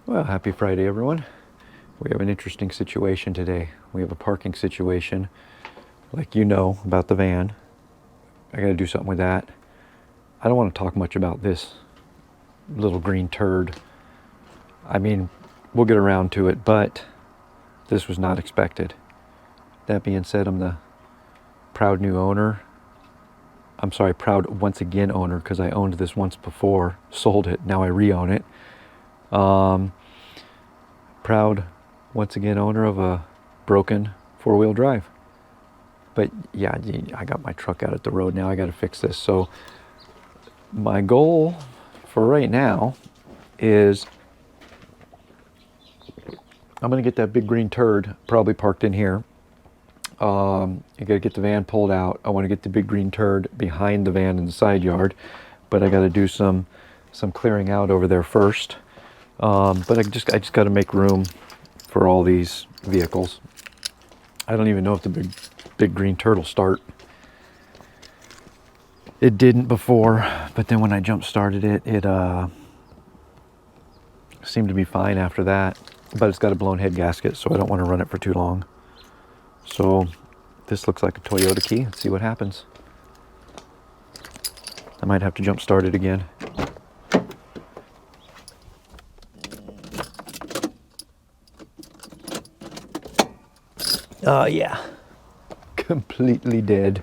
Well, happy Friday, everyone. We have an interesting situation today. We have a parking situation, like you know, about the van. I got to do something with that. I don't want to talk much about this little green turd. I mean, we'll get around to it, but this was not expected. That being said, I'm the proud new owner. I'm sorry, proud once again owner, because I owned this once before, sold it, now I re-own it. Proud once again owner of a broken four-wheel drive. But yeah, I got my truck out at the road now. I got to fix this. So my goal for right now is I'm going to get that big green turd probably parked in here. I got to get the van pulled out. I want to get the big green turd behind the van in the side yard, but I got to do some clearing out over there first. But I just got to make room for all these vehicles. I don't even know if the big green turd will start. It didn't before, but then when I jump started it, it seemed to be fine after that. But it's got a blown head gasket, so I don't want to run it for too long. So this looks like a Toyota key. Let's see what happens. I might have to jump start it again. Yeah, completely dead.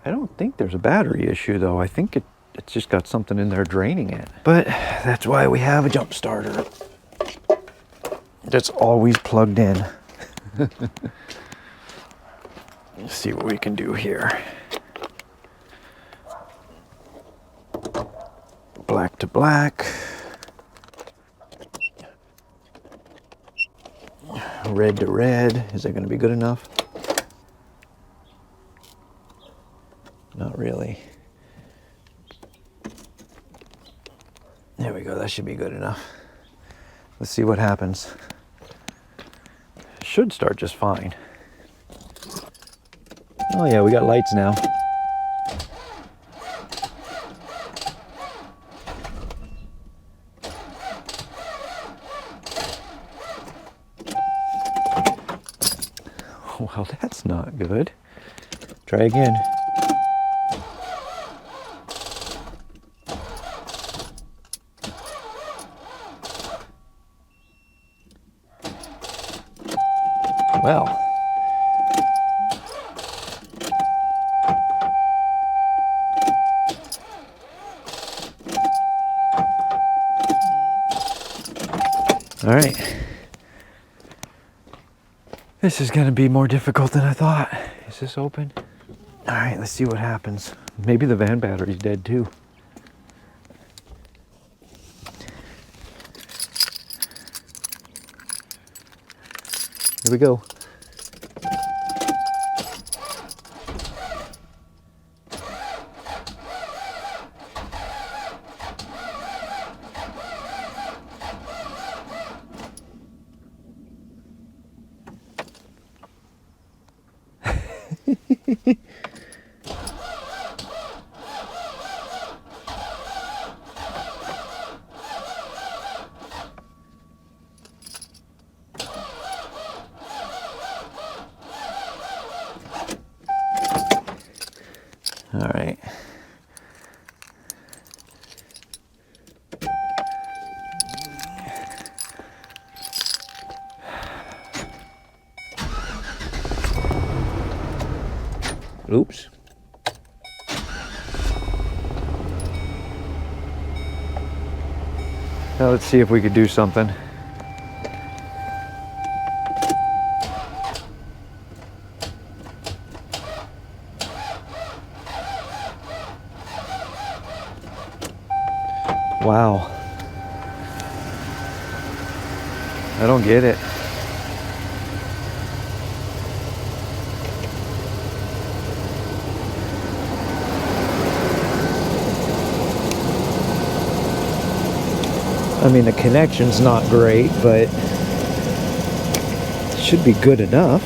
I don't think there's a battery issue though. I think it's just got something in there draining it. But that's why we have a jump starter that's always plugged in. Let's see what we can do here. Black to black. Red to red. Is that going to be good enough? Not really. There we go. That should be good enough. Let's see what happens. It should start just fine. Oh yeah, we got lights now. Well, that's not good. Try again. Well. All right. This is going to be more difficult than I thought. Is this open? All right, let's see what happens. Maybe the van battery's dead too. Here we go. All right. Oops. Now let's see if we could do something. Wow. I don't get it. I mean, the connection's not great, but it should be good enough.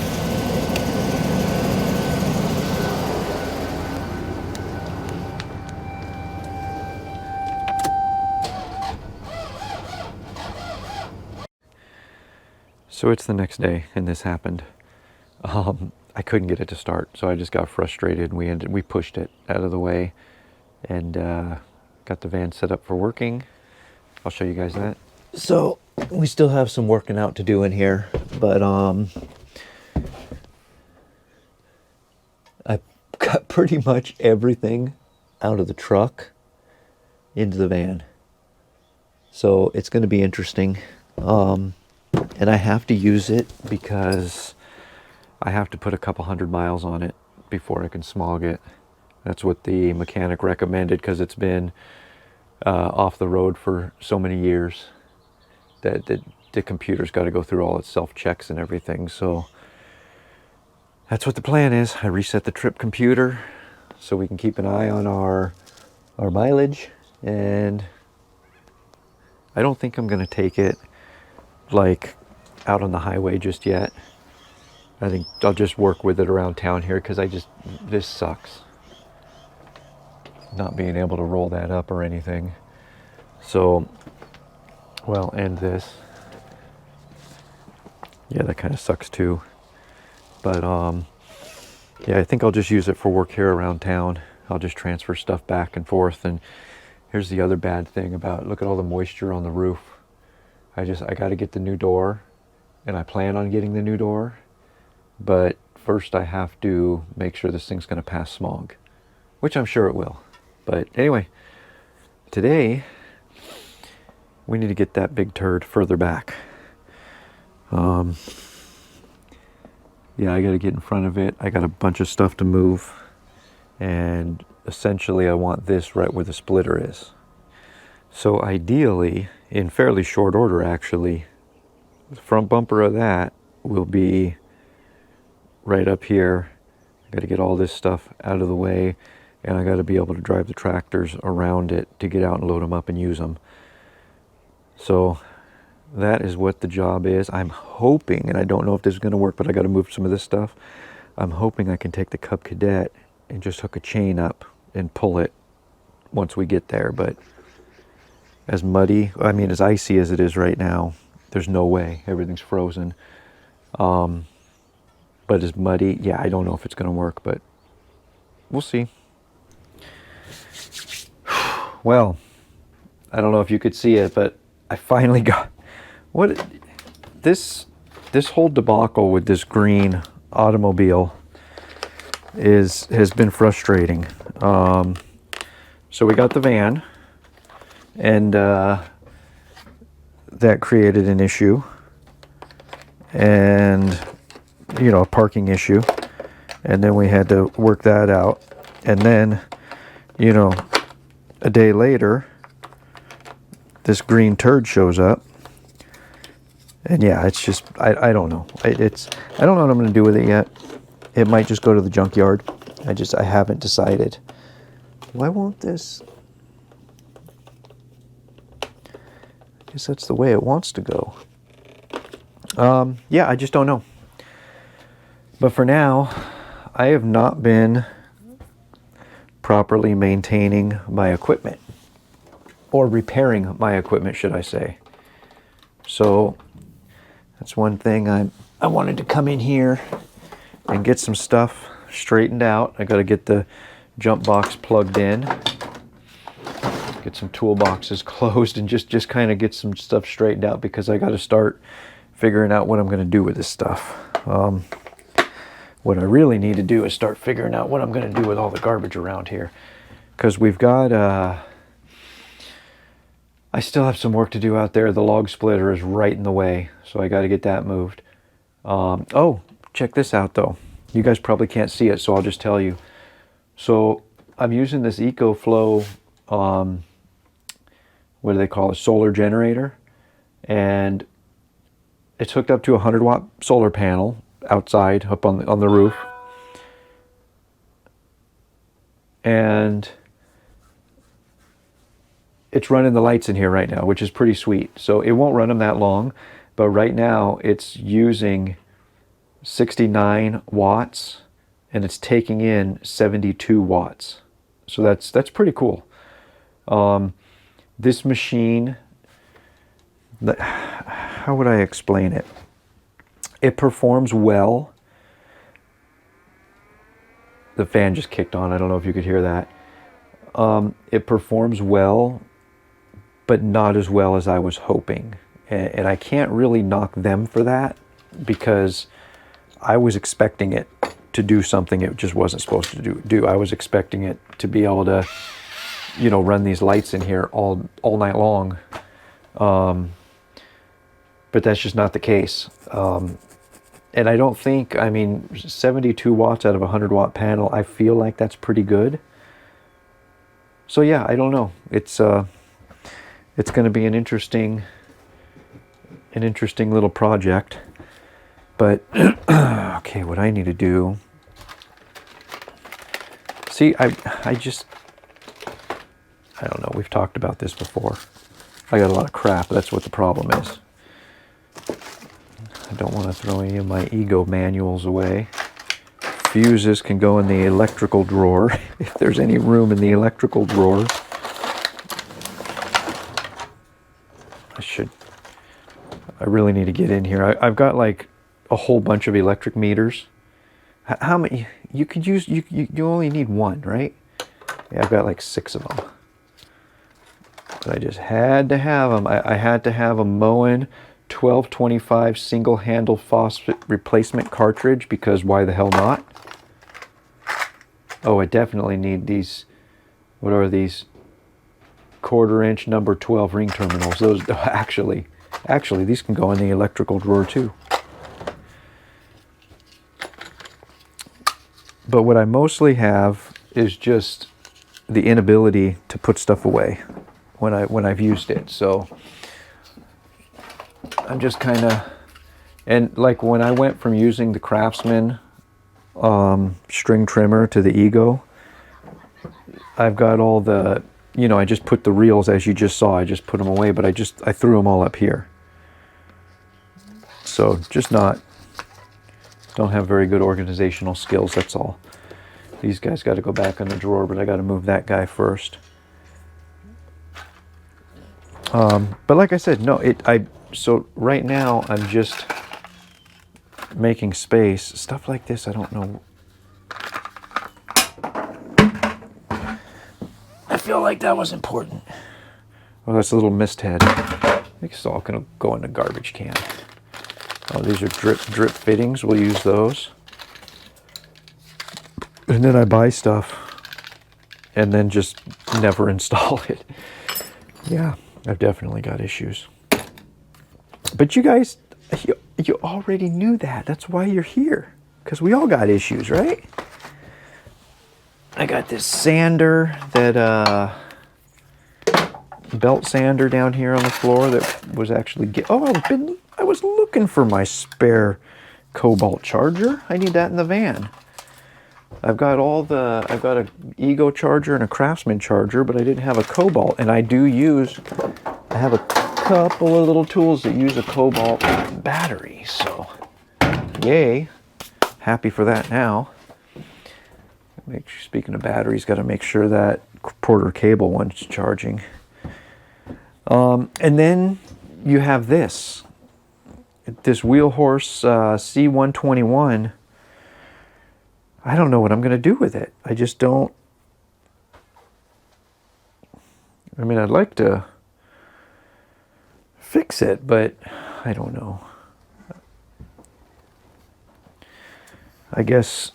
So it's the next day and this happened. I couldn't get it to start, so I just got frustrated and we pushed it out of the way and got the van set up for working. I'll show you guys that. So we still have some working out to do in here, but I got pretty much everything out of the truck into the van. So it's going to be interesting. And I have to use it because I have to put a couple 100 miles on it before I can smog it. That's what the mechanic recommended, because it's been off the road for so many years that the computer's got to go through all its self-checks and everything. So that's what the plan is. I reset the trip computer so we can keep an eye on our mileage, and I don't think I'm going to take it like out on the highway just yet. I think I'll just work with it around town here, because this sucks not being able to roll that up or anything. So, well, and this, yeah, that kind of sucks too. But yeah, I think I'll just use it for work here around town. I'll just transfer stuff back and forth. And here's the other bad thing about, look at all the moisture on the roof. I got to get the new door, and I plan on getting the new door, but first I have to make sure this thing's going to pass smog, which I'm sure it will. But anyway, today we need to get that big turd further back. Yeah, I got to get in front of it. I got a bunch of stuff to move, and essentially I want this right where the splitter is. So ideally, in fairly short order actually, the front bumper of that will be right up here. I got to get all this stuff out of the way, and I got to be able to drive the tractors around it to get out and load them up and use them. So that is what the job is. I'm hoping, and I don't know if this is going to work, but I got to move some of this stuff. I'm hoping I can take the Cub Cadet and just hook a chain up and pull it once we get there. But as muddy, I mean as icy as it is right now, there's no way. Everything's frozen. But as muddy, yeah, I don't know if it's going to work, but we'll see. Well, I don't know if you could see it, but I finally got this whole debacle with this green automobile has been frustrating. So we got the van, and that created an issue, and a parking issue, and then we had to work that out, and then a day later this green turd shows up, and yeah, it's just I don't know. I don't know what I'm going to do with it yet. It might just go to the junkyard. I haven't decided. Why won't this? I guess that's the way it wants to go. Yeah, I just don't know. But for now, I have not been properly maintaining my equipment, or repairing my equipment, should I say. So that's one thing I wanted to come in here and get some stuff straightened out. I got to get the jump box plugged in, get some toolboxes closed, and just kind of get some stuff straightened out, because I got to start figuring out what I'm going to do with this stuff. What I really need to do is start figuring out what I'm going to do with all the garbage around here, because we've got I still have some work to do out there. The log splitter is right in the way, so I got to get that moved. Oh, check this out though. You guys probably can't see it, so I'll just tell you. So I'm using this EcoFlow, what do they call it, solar generator, and it's hooked up to a 100-watt solar panel outside up on the roof, and it's running the lights in here right now, which is pretty sweet. So it won't run them that long, but right now it's using 69 watts and it's taking in 72 watts. So that's pretty cool. This machine, how would I explain it? It performs well. The fan just kicked on. I don't know if you could hear that. It performs well, but not as well as I was hoping. And I can't really knock them for that, because I was expecting it to do something it just wasn't supposed to do. I was expecting it to be able to, you know, run these lights in here all night long. But that's just not the case. And I don't think, I mean, 72 watts out of a 100-watt panel, I feel like that's pretty good. So yeah, I don't know. It's going to be an interesting little project. But okay, what I need to do. See, I don't know. We've talked about this before. I got a lot of crap. That's what the problem is. I don't want to throw any of my ego manuals away. Fuses can go in the electrical drawer, if there's any room in the electrical drawer. I really need to get in here. I've got like a whole bunch of electric meters. How many? You could use, you only need one, right? Yeah, I've got like 6 of them. But I just had to have them. I had to have a Moen 1225 single handle phosphate replacement cartridge, because why the hell not? Oh, I definitely need these. What are these? 1/4 inch number 12 ring terminals. Those actually these can go in the electrical drawer too. But what I mostly have is just the inability to put stuff away when I've used it. So I'm just kind of, and like when I went from using the Craftsman string trimmer to the Ego, I've got all the, you know, I just put the reels, as you just saw, I just put them away, but I threw them all up here. So don't have very good organizational skills, that's all. These guys got to go back in the drawer, but I got to move that guy first. But like I said, no, so right now I'm just making space. Stuff like this, I don't know. I feel like that was important. Oh, that's a little mist head. I think it's all gonna go in the garbage can. Oh, these are drip fittings. We'll use those. And then I buy stuff and then just never install it. Yeah, I've definitely got issues. But you guys, you already knew that. That's why you're here. Because we all got issues, right? I got this sander, that belt sander down here on the floor that was actually I was looking for my spare cobalt charger. I need that in the van. I've got an Ego charger and a Craftsman charger, but I didn't have a cobalt, and I have a couple of little tools that use a cobalt battery, so yay, happy for that now. Speaking of batteries, got to make sure that Porter cable one's charging. And then you have this Wheelhorse C121. I don't know what I'm going to do with it. I just don't. I mean, I'd like to fix it, but I don't know. I guess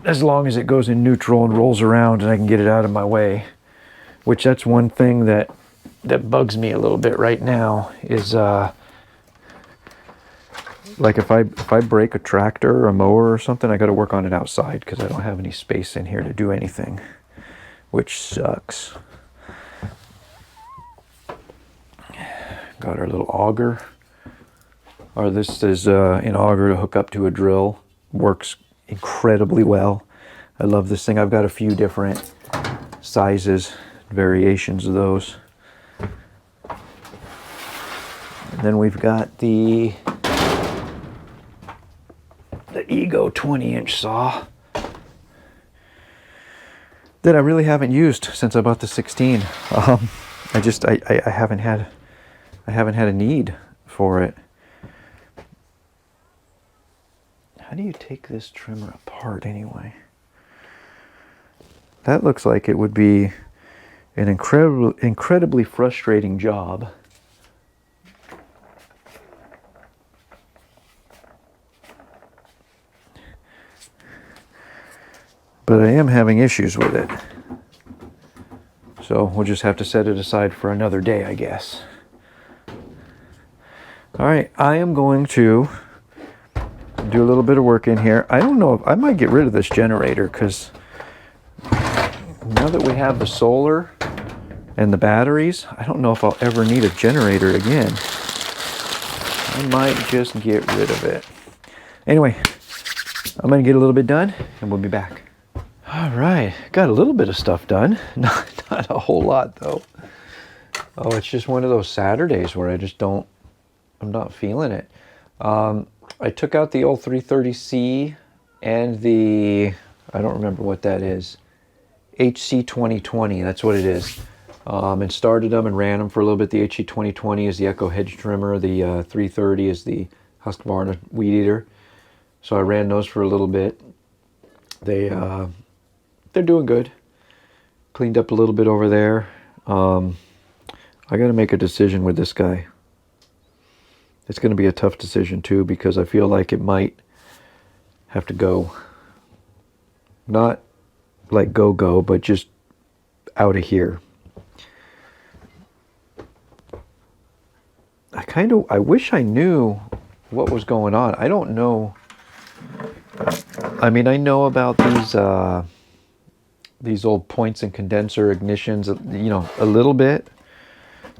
as long as it goes in neutral and rolls around and I can get it out of my way, which that's one thing that bugs me a little bit right now is like if I break a tractor or a mower or something, I got to work on it outside because I don't have any space in here to do anything, which sucks. Got our little auger. Or this is an auger to hook up to a drill. Works incredibly well. I love this thing. I've got a few different sizes, variations of those. And then we've got the Ego 20-inch saw that I really haven't used since I bought the 16. I haven't had a need for it. How do you take this trimmer apart anyway? That looks like it would be an incredibly frustrating job. But I am having issues with it. So we'll just have to set it aside for another day, I guess. All right, I am going to do a little bit of work in here. I don't know if I might get rid of this generator, because now that we have the solar and the batteries, I don't know if I'll ever need a generator again. I might just get rid of it. Anyway, I'm going to get a little bit done and we'll be back. All right, got a little bit of stuff done. Not a whole lot though. Oh, it's just one of those Saturdays where I'm not feeling it. I took out the old 330C and the, I don't remember what that is, HC 2020, that's what it is. And started them and ran them for a little bit. The HC 2020 is the Echo hedge trimmer. The 330 is the Husqvarna weed eater. So I ran those for a little bit. They're doing good. Cleaned up a little bit over there. I got to make a decision with this guy. It's going to be a tough decision too, because I feel like it might have to go. Not like go, but just out of here. I wish I knew what was going on. I don't know. I mean, I know about these old points and condenser ignitions, you know, a little bit.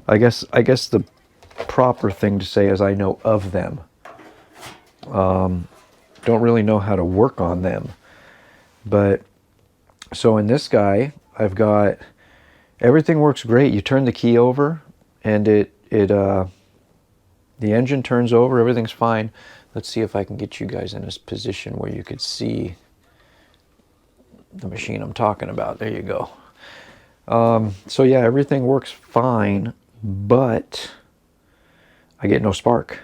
I guess the proper thing to say is I know of them. Don't really know how to work on them. But so in this guy, I've got everything works great. You turn the key over and the engine turns over, everything's fine. Let's see if I can get you guys in this position where you could see the machine I'm talking about. There you go. So yeah, everything works fine, but I get no spark.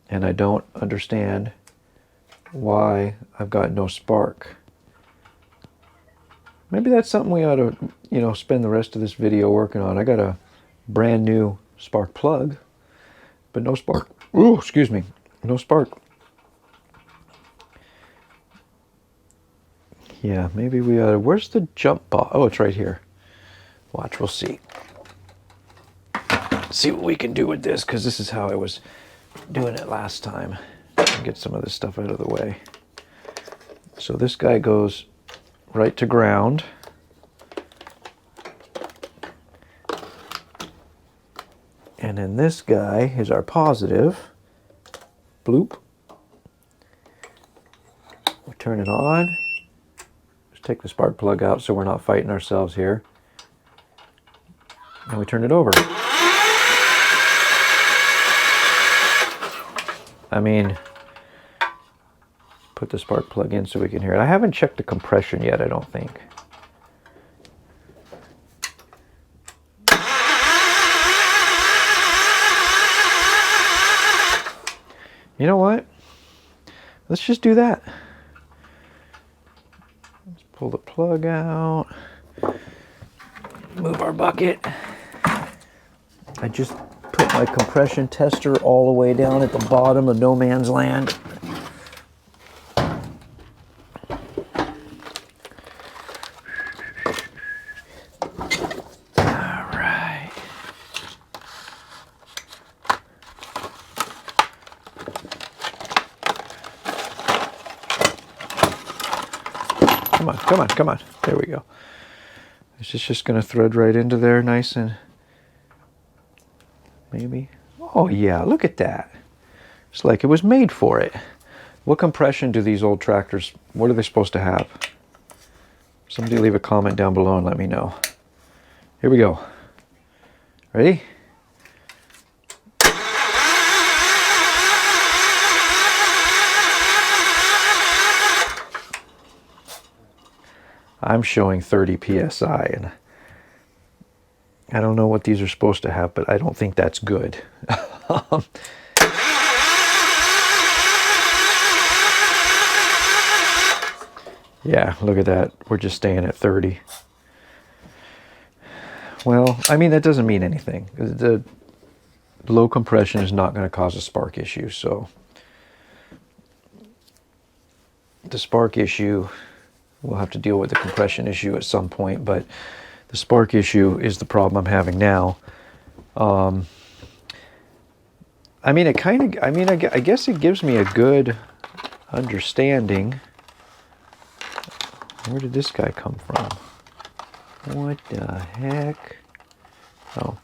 And I don't understand why I've got no spark. Maybe that's something we ought to, you know, spend the rest of this video working on. I got a brand new spark plug, but no spark. Ooh, excuse me. No spark. Yeah, maybe we ought to. Where's the jump ball? Oh, it's right here. Watch, we'll see. See what we can do with this, because this is how I was doing it last time. Get some of this stuff out of the way. So this guy goes right to ground. And then this guy is our positive. Bloop. We turn it on. Just take the spark plug out so we're not fighting ourselves here. And we turn it over. I mean, put the spark plug in so we can hear it. I haven't checked the compression yet, I don't think. You know what? Let's just do that. Let's pull the plug out. Move our bucket. I just put my compression tester all the way down at the bottom of no man's land. Come on. There we go. Is this just going to thread right into there nice and maybe? Oh yeah, look at that. It's like it was made for it. What compression do these old tractors, what are they supposed to have? Somebody leave a comment down below and let me know. Here we go. Ready? I'm showing 30 PSI, and I don't know what these are supposed to have, but I don't think that's good. Yeah, look at that. We're just staying at 30. Well, I mean, that doesn't mean anything. The low compression is not going to cause a spark issue. So the spark issue, we'll have to deal with the compression issue at some point, but the spark issue is the problem I'm having now. I mean, I guess it gives me a good understanding. Where did this guy come from? What the heck? Oh,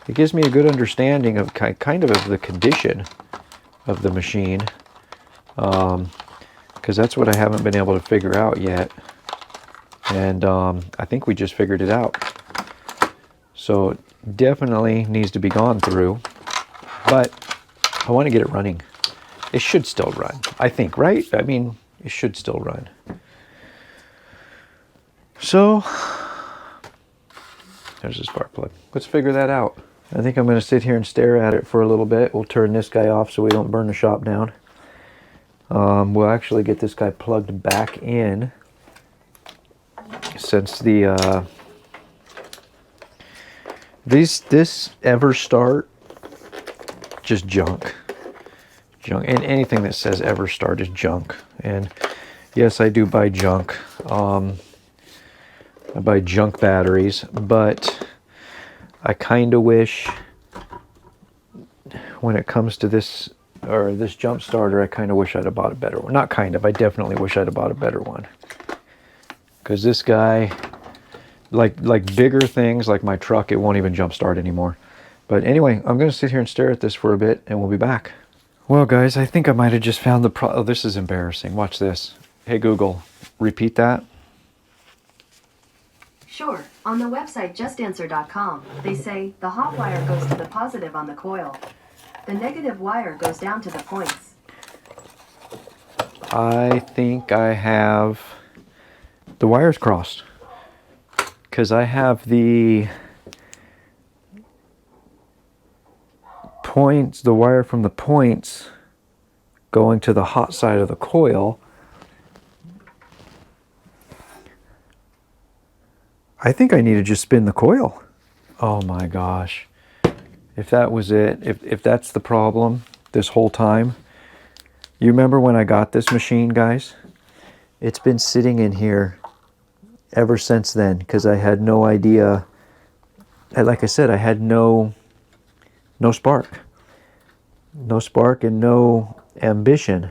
it gives me a good understanding of kind of the condition of the machine, because that's what I haven't been able to figure out yet. And I think we just figured it out. So it definitely needs to be gone through, but I want to get it running. It should still run, I think, right? I mean, it should still run. So there's the spark plug. Let's figure that out. I think I'm going to sit here and stare at it for a little bit. We'll turn this guy off so we don't burn the shop down. We'll actually get this guy plugged back in, since the this ever start, just junk, and anything that says ever start is junk. And yes, I do buy junk. I buy junk batteries, but I kind of wish, when it comes to this, or this jump starter, I kind of wish I'd have bought a better one. Not kind of, I definitely wish I'd have bought a better one. Because this guy, like bigger things, like my truck, it won't even jump start anymore. But anyway, I'm going to sit here and stare at this for a bit, and we'll be back. Well, guys, I think I might have just found the oh, this is embarrassing. Watch this. Hey, Google, repeat that. Sure. On the website justanswer.com, they say the hot wire goes to the positive on the coil. The negative wire goes down to the points. I think I have the wires crossed, because I have the points, the wire from the points going to the hot side of the coil. I think I need to just spin the coil. Oh my gosh. If that was it, if that's the problem this whole time. You remember when I got this machine, guys? It's been sitting in here ever since then, because I had no idea. Like I said, I had no spark. No spark and no ambition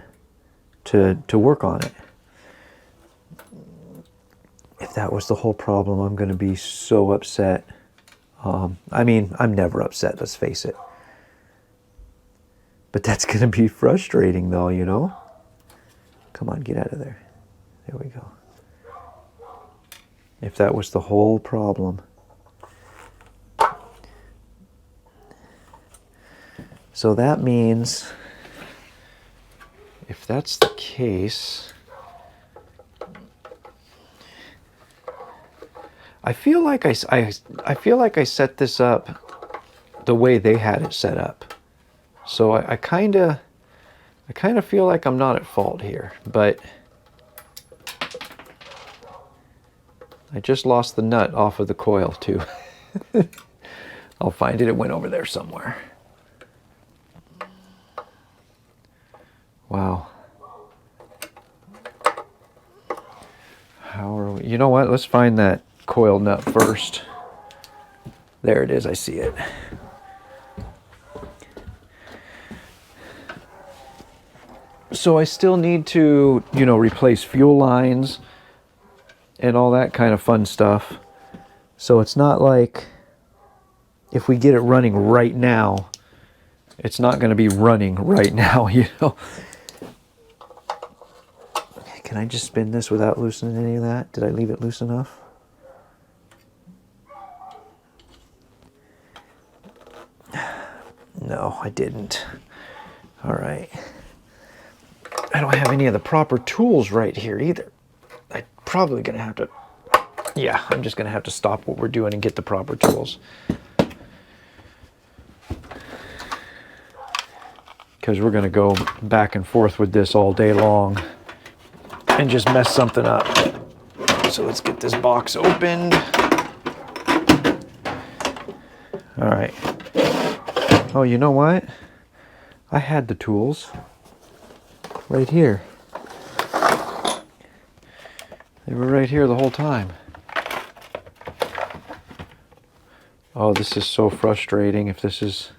to work on it. If that was the whole problem, I'm going to be so upset. I mean, I'm never upset, let's face it. But that's going to be frustrating, though, you know? Come on, get out of there. There we go. If that was the whole problem. So that means, if that's the case, I feel like I feel like I set this up the way they had it set up. So I kind of feel like I'm not at fault here, but I just lost the nut off of the coil too. I'll find it. It went over there somewhere. Wow. How are we? You know what? Let's find that coil nut first. There it is. I see it. So I still need to, you know, replace fuel lines and all that kind of fun stuff. So it's not like if we get it running right now, it's not going to be running right now, you know. Can I just spin this without loosening any of that? Did I leave it loose enough? No, I didn't. All right. I don't have any of the proper tools right here either. I'm probably going to have to, yeah, I'm just going to have to stop what we're doing and get the proper tools. Because we're going to go back and forth with this all day long and just mess something up. So let's get this box opened. All right. Oh, you know what? I had the tools right here. They were right here the whole time. Oh, this is so frustrating if this is...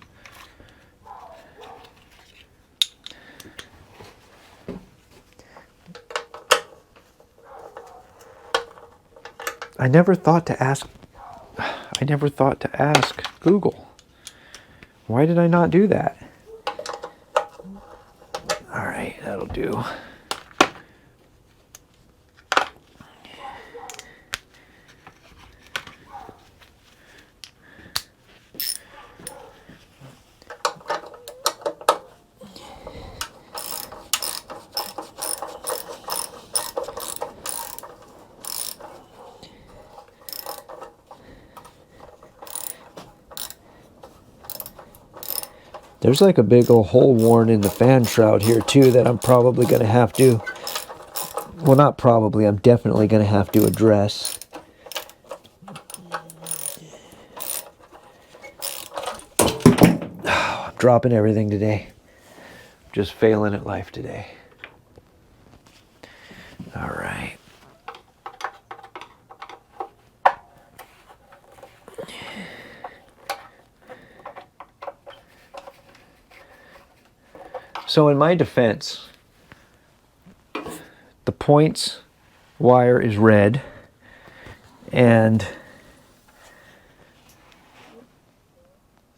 I never thought to ask Google. Why did I not do that? All right, that'll do. There's like a big old hole worn in the fan shroud here too that I'm probably going to have to, well, not probably, I'm definitely going to have to address. I'm dropping everything today. Just failing at life today. All right. So in my defense, the points wire is red and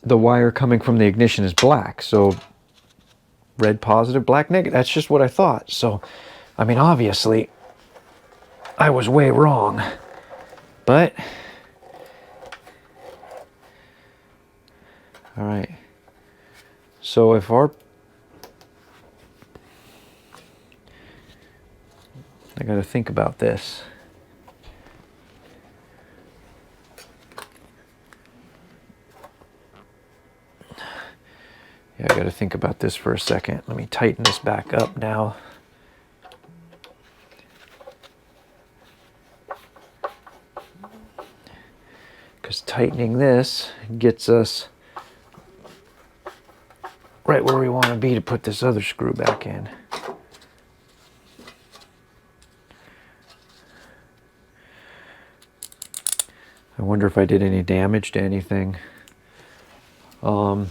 the wire coming from the ignition is black. So red positive, black negative. That's just what I thought. So, I mean, obviously, I was way wrong. But, all right. So if our... I got to think about this. Yeah, I got to think about this for a second. Let me tighten this back up now. Because tightening this gets us right where we want to be to put this other screw back in. I wonder if I did any damage to anything. So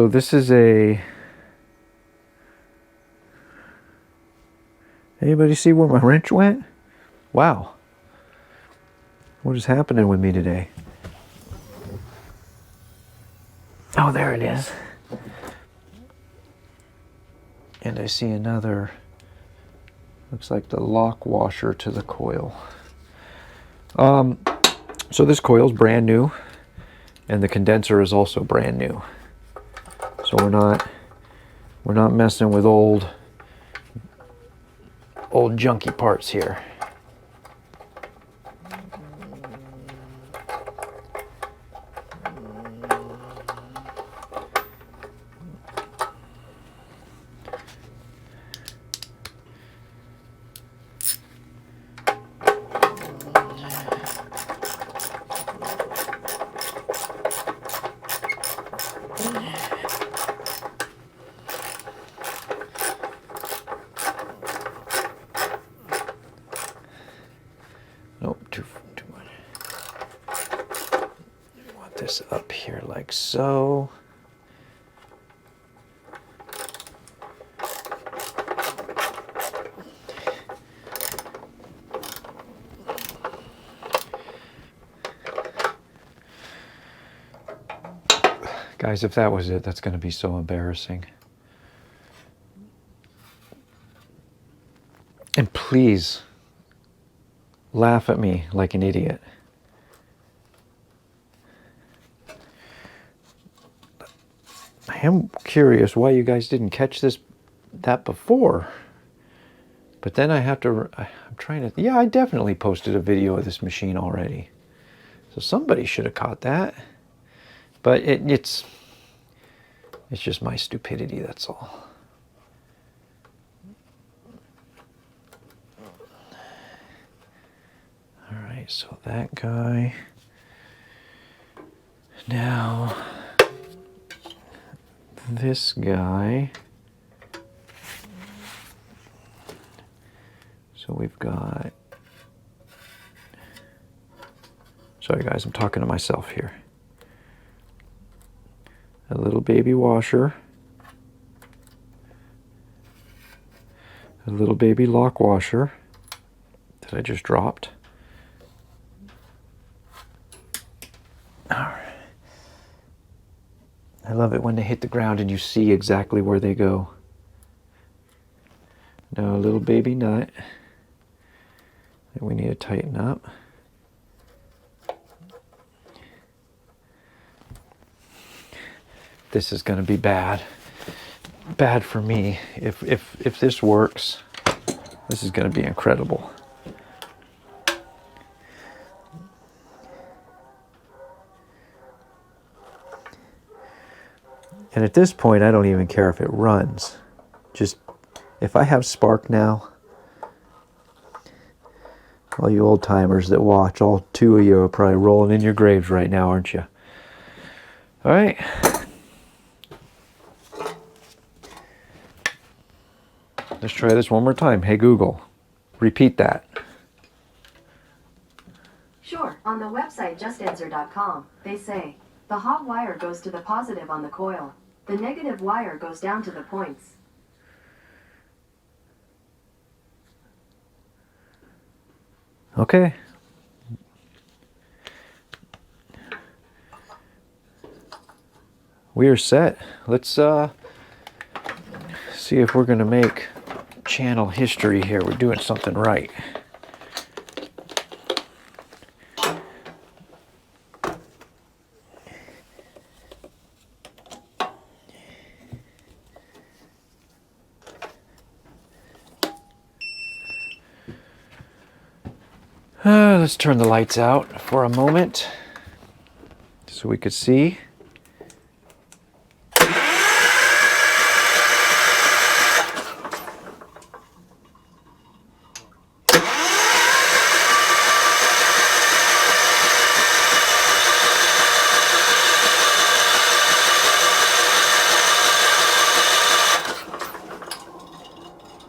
this is a... Anybody see where my wrench went? Wow. What is happening with me today? Oh, there it is. And I see another... Looks like the lock washer to the coil. So this coil is brand new, and the condenser is also brand new. So we're not messing with old junky parts here. Nope, too much. I want this up here like so. Guys, if that was it, that's going to be so embarrassing. And please, laugh at me like an idiot. I am curious why you guys didn't catch that before. But then I'm trying to, yeah, I definitely posted a video of this machine already. So somebody should have caught that. But it's just my stupidity, that's all. so that guy. Now, this guy. So we've got, sorry guys, I'm talking to myself here. A little baby washer. A little baby lock washer that I just dropped. All right. I love it when they hit the ground and you see exactly where they go. Now a little baby nut that we need to tighten up. This is going to be bad. Bad for me. If this works, this is going to be incredible. And at this point, I don't even care if it runs. Just, if I have spark now, all you old timers that watch, all two of you are probably rolling in your graves right now, aren't you? All right. Let's try this one more time. Hey Google, repeat that. Sure. On the website justanswer.com, they say, the hot wire goes to the positive on the coil. The negative wire goes down to the points. Okay. We are set. Let's see if we're going to make channel history here. We're doing something right. Let's turn the lights out for a moment so we could see.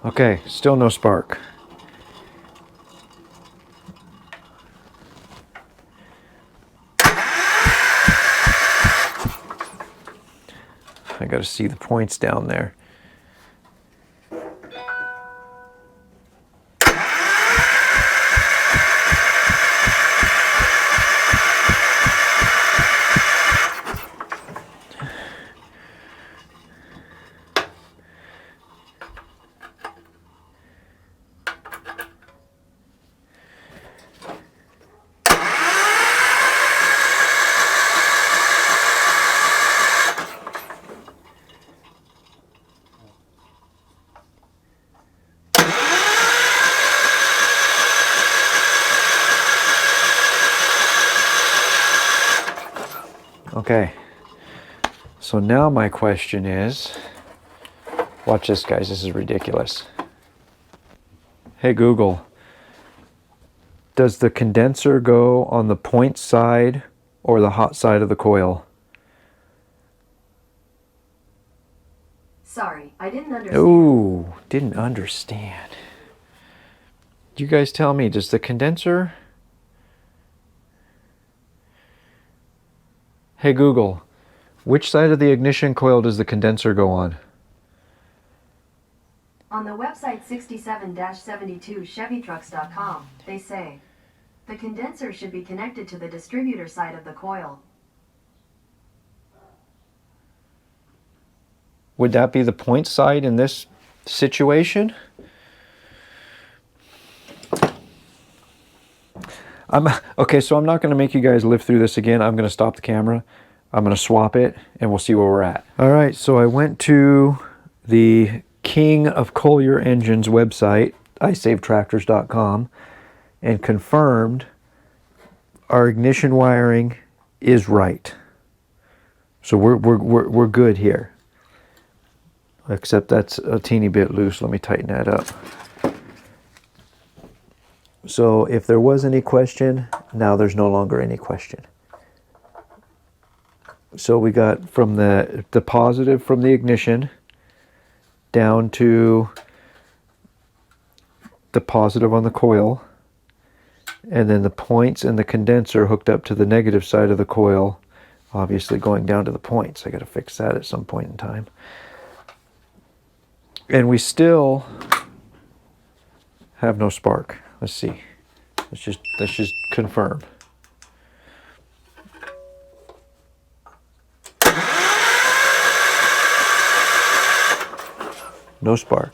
Okay, still no spark. I got to see the points down there. Okay, so now my question is, watch this guys, this is ridiculous. Hey Google, does the condenser go on the point side or the hot side of the coil? Sorry, I didn't understand. Ooh, didn't understand. You guys tell me, does the condenser... Hey Google, which side of the ignition coil does the condenser go on? On the website 67-72chevytrucks.com, they say, the condenser should be connected to the distributor side of the coil. Would that be the point side in this situation? Okay, so I'm not going to make you guys live through this again. I'm going to stop the camera. I'm going to swap it, and we'll see where we're at. All right, so I went to the King of Collier Engines website, iSaveTractors.com, and confirmed our ignition wiring is right. So we're good here. Except that's a teeny bit loose. Let me tighten that up. So if there was any question Now there's no longer any question. So we got from the positive from the ignition down to the positive on the coil, and then the points and the condenser hooked up to the negative side of the coil, obviously going down to the points. I got to fix that at some point in time. And we still have no spark. Let's see. Let's just confirm. No spark.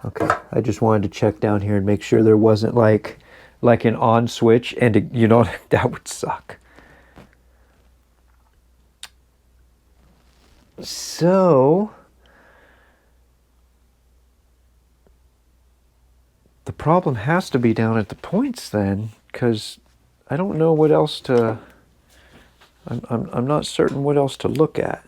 Okay, I just wanted to check down here and make sure there wasn't like an on switch, and you know, that would suck. So the problem has to be down at the points then, because I don't know what else to, I'm not certain what else to look at.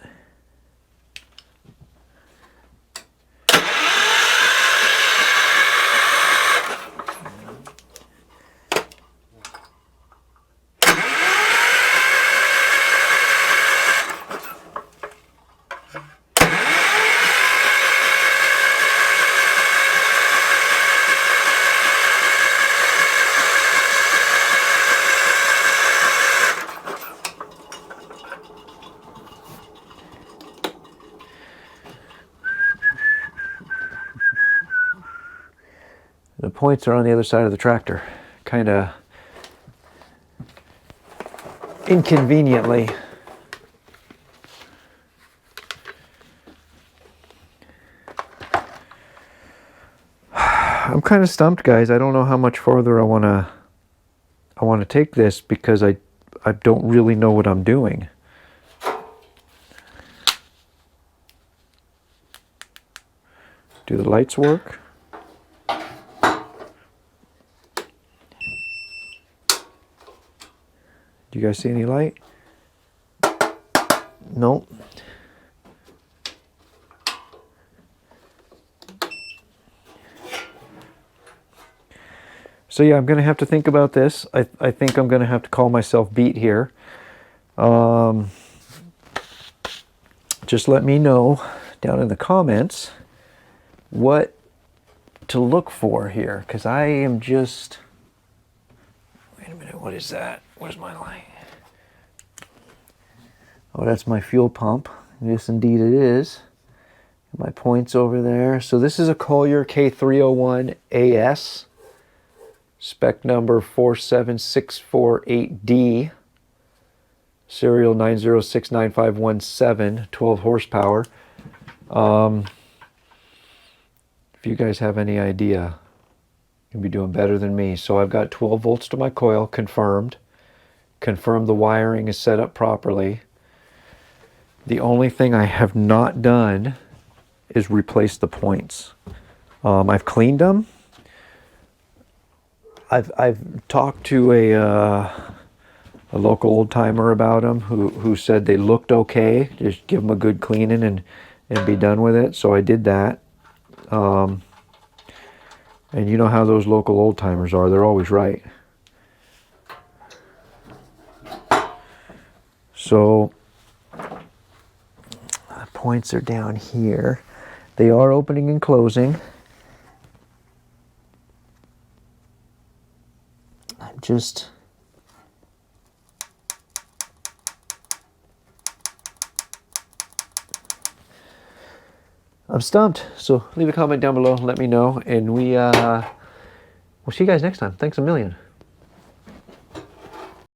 The points are on the other side of the tractor, kind of inconveniently. I'm kind of stumped, guys. I don't know how much farther I want to take this, because I don't really know what I'm doing. Do the lights work? Do you guys see any light? Nope. So yeah, I'm going to have to think about this. I think I'm going to have to call myself beat here. Just let me know down in the comments what to look for here, because I am just... Wait a minute, what is that? Where's my light? Oh, that's my fuel pump. Yes, indeed it is. My points over there. So this is a Collier K301AS. Spec number 47648D. Serial 9069517. 12 horsepower. If you guys have any idea, you'll be doing better than me. So I've got 12 volts to my coil, confirmed. Confirmed the wiring is set up properly. The only thing I have not done is replace the points. I've cleaned them. I've talked to a local old timer about them who said they looked okay. Just give them a good cleaning and be done with it. So I did that. And you know how those local old timers are. They're always right. So the points are down here. They are opening and closing. I'm stumped. So leave a comment down below and let me know. And we'll see you guys next time. Thanks a million.